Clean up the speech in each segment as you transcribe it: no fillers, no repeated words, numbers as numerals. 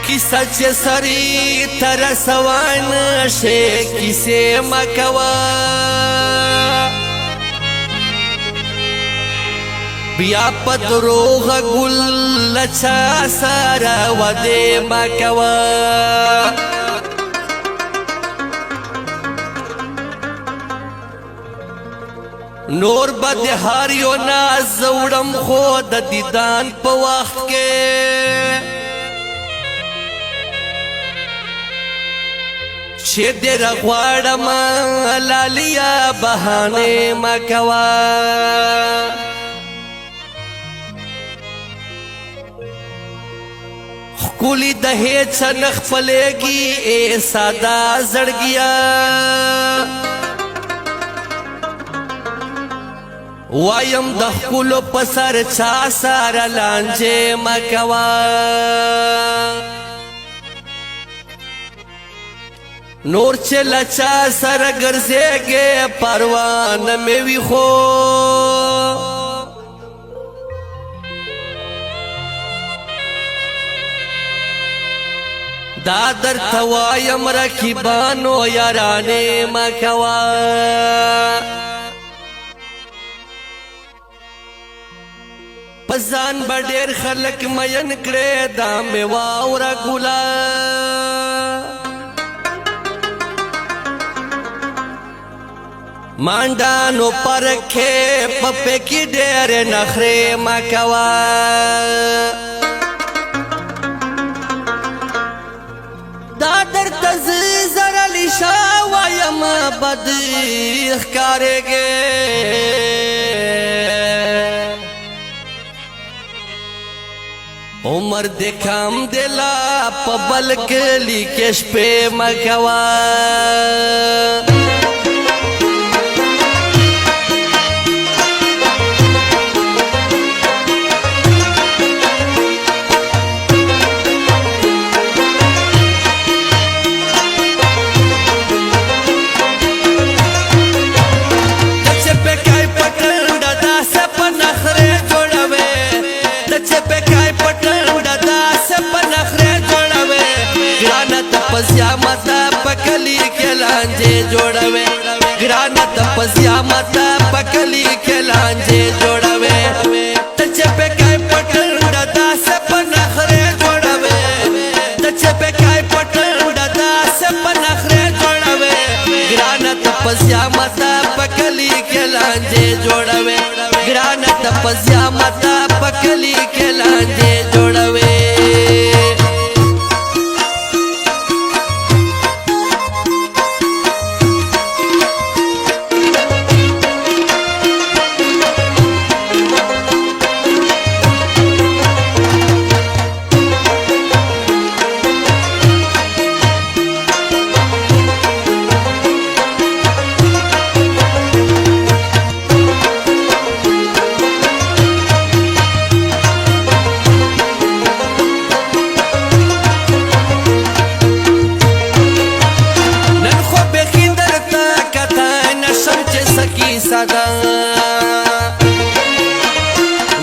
किसा चे सरी तरसवान शे किसे मकवा बिया पदरोग गुल लचा सारा वदे मकवा नोर बदहारियो ना जौड़म खोद दीदान प वक्त के छे दे रगवाड़म लालिया बहाने मकवा कुली दहे छनख फलेगी ए सादा जड़ गया वायम दखुलो पसर छा सारा लांजे मकवा नोर चे लचा सर गरजेगे परवान में भी खो दादर थवायम रखी बानो याराने मकवा पजान बडेर खलक मयन करे दाम वावरा गुला मांडानो परखे पप्पे की डेर नखरे मकवा दादर तज जरा लिशा वायम बद करेगे उमर देखम दिला पबल के लिकेश पे मकवा तपस्या माता पकली के लांजे जोड़वे ग्राना तपस्या माता पकली के लांजे जोड़वे तचे पे काय पटल दादा से पनखरे जोड़वे तचे पे काय पटल दादा से पनखरे जोड़वे ग्राना तपस्या माता पकली के लांजे जोड़वे ग्राना तपस्या माता पकली के लांजे जोड़वे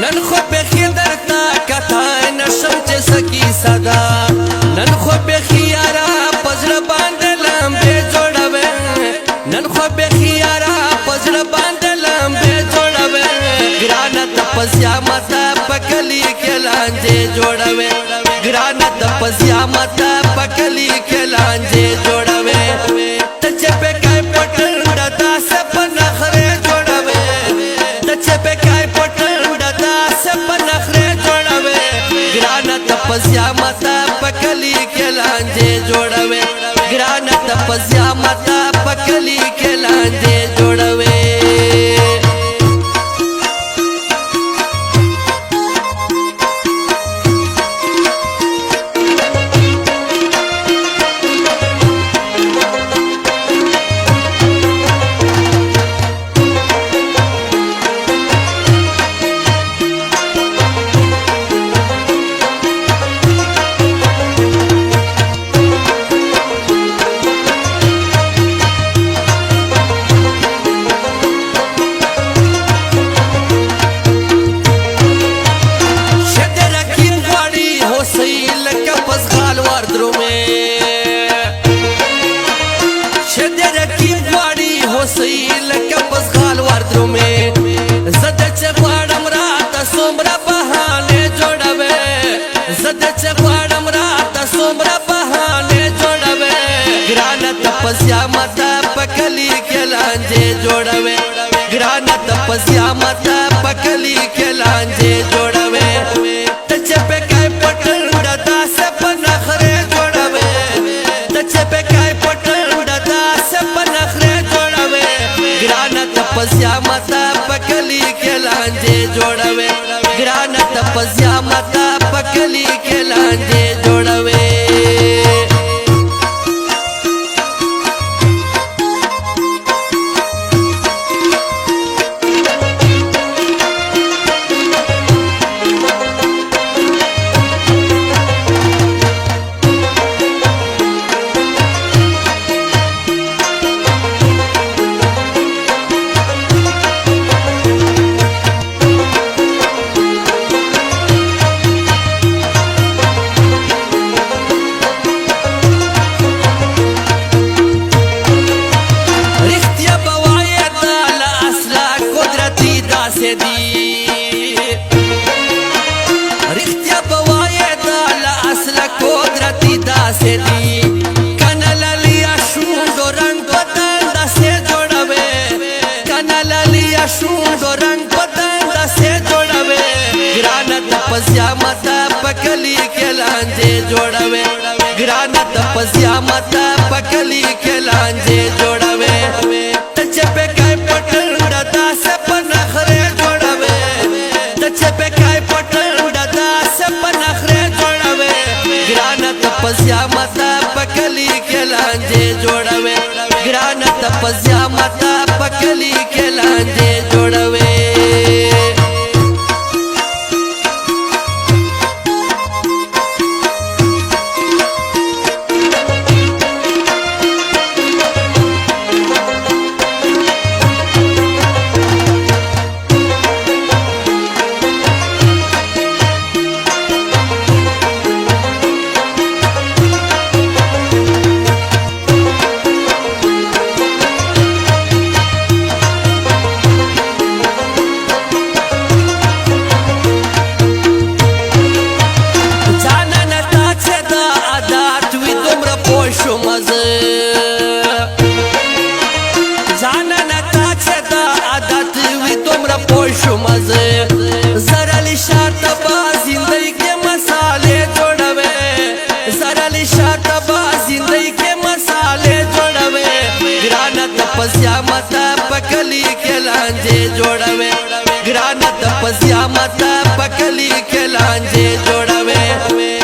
नन खो बेखिदर ता कथा नशम चे सकी सदा नन खो बेखियारा पजर बांध लंबे जोड़वे नन खो बेखियारा पजर बांध लंबे जोड़वे ग्राना तपस्या माता पकली के लांजे जोड़वे ग्राना तपस्या माता पकली के लांजे जोड़वे तचे पे काय पटल दादा से पनखरे जोड़वे तचे पे काय पटल दादा से पनखरे जोड़वे ग्राना तपस्या माता पकली के लांजे जोड़वे ग्राना तपस्या माता पकली के लांजे जोड़वे غواړم راته څومره بهانې جوړوې ګرانه ته په زیامته په کلي کې لانجې جوړوې ګرانه ته په زیامته په کلي کې لانجې جوړوې ته چې پکای پټنډه داسې په نخرې جوړوې ته چې پکای پټنډه داسې په نخرې جوړوې ګرانه ته په زیامته په کلي کې لانجې جوړوې ګرانه ته په زیامته په کلي کې لانجې جوړوې رښتیا به وایې دا له اصله قدرتي داسې دي کنه لالیا شونډو رنګ بدن داسې جوړوې کنه لالیا شونډو رنګ بدن داسې جوړوې ګرانه ته په زیامته په کلي کې لانجې جوړوې ګرانه ته په زیامته په کلي کې لانجې جوړوې ته چې پکای پټنډه داسې په نخرې جوړوې ته چې پکای پټنډه داسې په نخرې جوړوې ګرانه ته په زیامته په کلي کې لانجې جوړوې ګرانه ته په زیامته په کلي کې لانجې جوړوې زرلی شاته با زندگی کې مسالې جوړوې زرلی شاته با زندگی کې مسالې جوړوې ګرانه ته په زیامته په کلي کې لانجې جوړوې ګرانه ته په زیامته په کلي کې لانجې جوړوې